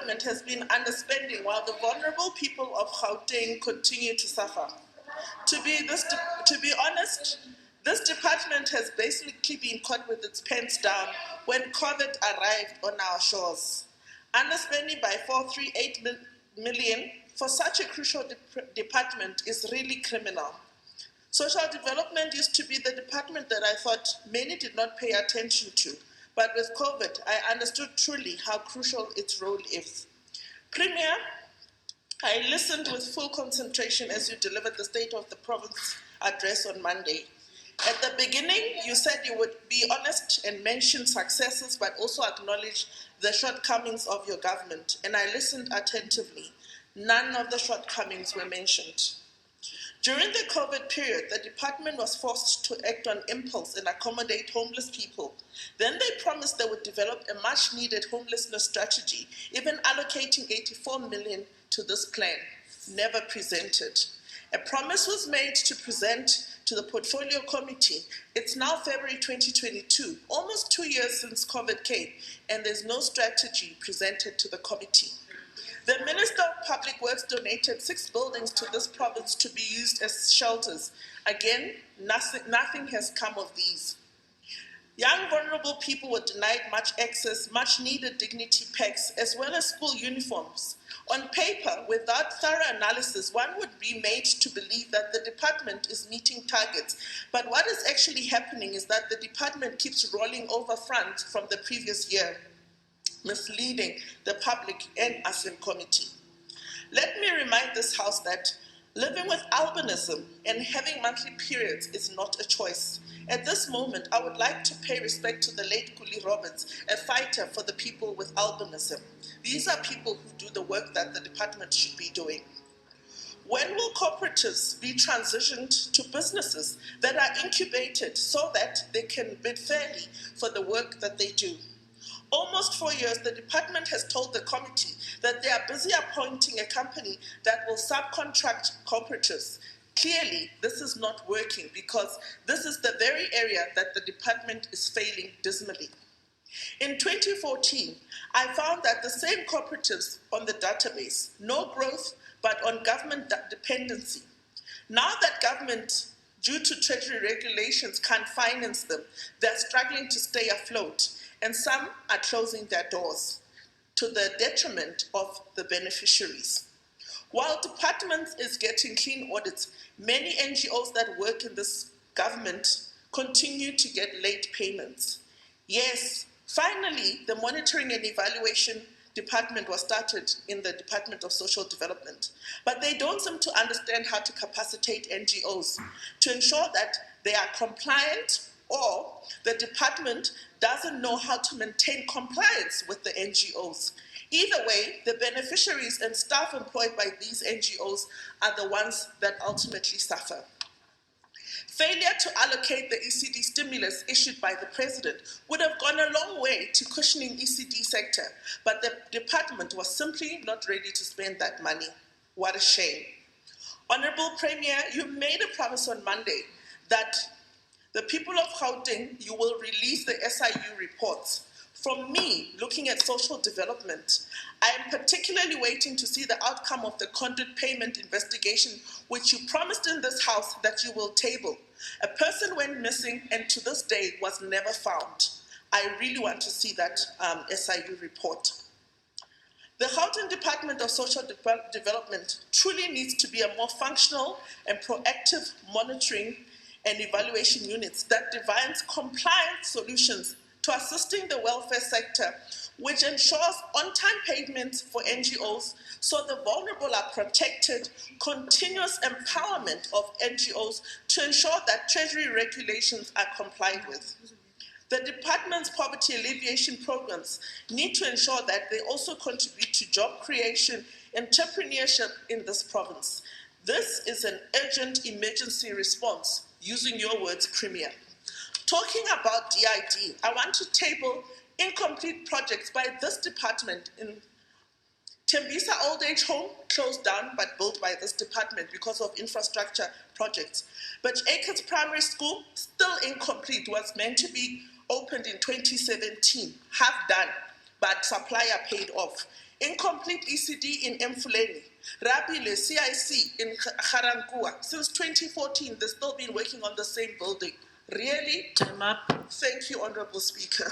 department has been underspending while the vulnerable people of Gauteng continue to suffer. To be honest, this department has basically been caught with its pants down when COVID arrived on our shores. Underspending by 438 million for such a crucial department is really criminal. Social development used to be the department that I thought many did not pay attention to, but with COVID, I understood truly how crucial its role is. Premier, I listened with full concentration as you delivered the State of the Province address on Monday. At the beginning, you said you would be honest and mention successes, but also acknowledge the shortcomings of your government, and I listened attentively. None of the shortcomings were mentioned. During the COVID period, the department was forced to act on impulse and accommodate homeless people. Then they promised they would develop a much-needed homelessness strategy, even allocating 84 million to this plan. Never presented. A promise was made to present to the Portfolio Committee. It's now February 2022, almost 2 years since COVID came, and there's no strategy presented to the committee. The Minister of Public Works donated 6 buildings to this province to be used as shelters. Again, nothing has come of these. Young vulnerable people were denied much access, much needed dignity packs, as well as school uniforms. On paper, without thorough analysis, one would be made to believe that the department is meeting targets. But what is actually happening is that the department keeps rolling over funds from the previous year, misleading the public and us in committee. Let me remind this House that living with albinism and having monthly periods is not a choice. At this moment, I would like to pay respect to the late Kuli Roberts, a fighter for the people with albinism. These are people who do the work that the department should be doing. When will cooperatives be transitioned to businesses that are incubated so that they can bid fairly for the work that they do? Almost 4 years, the department has told the committee that they are busy appointing a company that will subcontract cooperatives. Clearly, this is not working because this is the very area that the department is failing dismally. In 2014, I found that the same cooperatives on the database, no growth, but on government dependency. Now that government, due to treasury regulations, can't finance them, they're struggling to stay afloat, and some are closing their doors to the detriment of the beneficiaries. While department is getting clean audits, many NGOs that work in this government continue to get late payments. Yes, finally, the monitoring and evaluation department was started in the Department of Social Development, but they don't seem to understand how to capacitate NGOs to ensure that they are compliant, or the department doesn't know how to maintain compliance with the NGOs. Either way, the beneficiaries and staff employed by these NGOs are the ones that ultimately suffer. Failure to allocate the ECD stimulus issued by the president would have gone a long way to cushioning ECD sector, but the department was simply not ready to spend that money. What a shame. Honorable Premier, you made a promise on Monday that the people of Gauteng, you will release the SIU reports. From me, looking at social development, I am particularly waiting to see the outcome of the conduit payment investigation, which you promised in this House that you will table. A person went missing and to this day was never found. I really want to see that SIU report. The Gauteng Department of Social Development truly needs to be a more functional and proactive monitoring and evaluation units that devise compliant solutions to assisting the welfare sector, which ensures on-time payments for NGOs so the vulnerable are protected, continuous empowerment of NGOs to ensure that treasury regulations are complied with. The department's poverty alleviation programs need to ensure that they also contribute to job creation, entrepreneurship in this province. This is an urgent emergency response, using your words, Premier. Talking about DID, I want to table incomplete projects by this department in Tembisa Old Age Home, closed down but built by this department because of infrastructure projects. But Acres Primary School, still incomplete, was meant to be opened in 2017, half done, but supplier paid off. Incomplete ECD in Mfuleni. Rapile CIC in Garankuwa. Since 2014, they've still been working on the same building. Really? Time up. Thank you, Honorable Speaker.